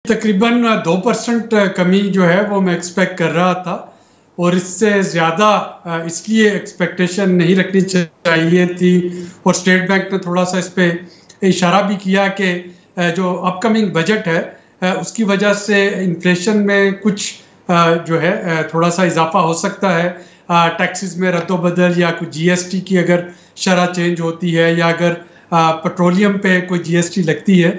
तकरीबन 2% कमी जो है वो मैं एक्सपेक्ट कर रहा था, और इससे ज़्यादा इसलिए एक्सपेक्टेशन नहीं रखनी चाहिए थी। और स्टेट बैंक ने थोड़ा सा इस पर इशारा भी किया कि जो अपकमिंग बजट है उसकी वजह से इन्फ्लेशन में कुछ जो है थोड़ा सा इजाफा हो सकता है। टैक्सेस में रद्दोबदल या कुछ जीएसटी की अगर शरह चेंज होती है, या अगर पेट्रोलियम पे कोई जीएसटी लगती है,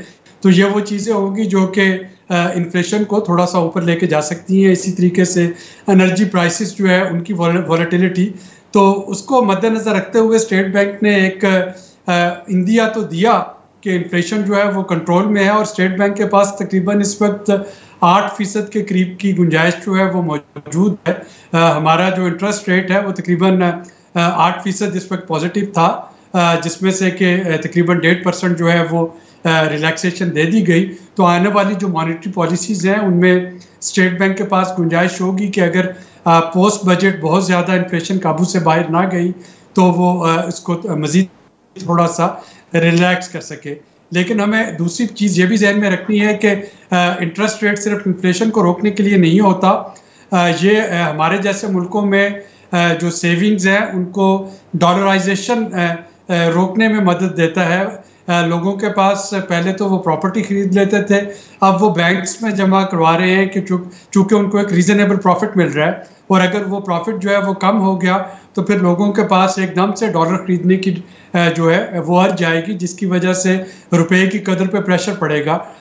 तो ये वो चीज़ें होंगी जो कि इन्फ्लेशन को थोड़ा सा ऊपर लेके जा सकती हैं। इसी तरीके से एनर्जी प्राइसेस जो है उनकी वॉलेटिलिटी, तो उसको मद्देनज़र रखते हुए स्टेट बैंक ने एक इंदिया तो दिया कि इन्फ्लेशन जो है वो कंट्रोल में है, और स्टेट बैंक के पास तकरीबन इस वक्त 8% के करीब की गुंजाइश जो है वो मौजूद है। हमारा जो इंटरेस्ट रेट है वो तकरीबन 8% इस वक्त पॉजिटिव था, जिसमें से कि तकरीबन 1.5% जो है वो रिलैक्सेशन दे दी गई। तो आने वाली जो मॉनेटरी पॉलिसीज़ हैं उनमें स्टेट बैंक के पास गुंजाइश होगी कि अगर पोस्ट बजट बहुत ज़्यादा इन्फ्लेशन काबू से बाहर ना गई तो वो इसको मज़ीद थोड़ा सा रिलैक्स कर सके। लेकिन हमें दूसरी चीज़ ये भी जहन में रखनी है कि इंटरेस्ट रेट सिर्फ इन्फ्लेशन को रोकने के लिए नहीं होता। ये हमारे जैसे मुल्कों में जो सेविंग्स हैं उनको डॉलराइजेशन रोकने में मदद देता है। लोगों के पास पहले तो वो प्रॉपर्टी खरीद लेते थे, अब वो बैंक्स में जमा करवा रहे हैं कि चूँकि उनको एक रीज़नेबल प्रॉफिट मिल रहा है, और अगर वो प्रॉफिट जो है वो कम हो गया तो फिर लोगों के पास एकदम से डॉलर खरीदने की जो है वो अर्ज जाएगी, जिसकी वजह से रुपए की कदर पे प्रेशर पड़ेगा।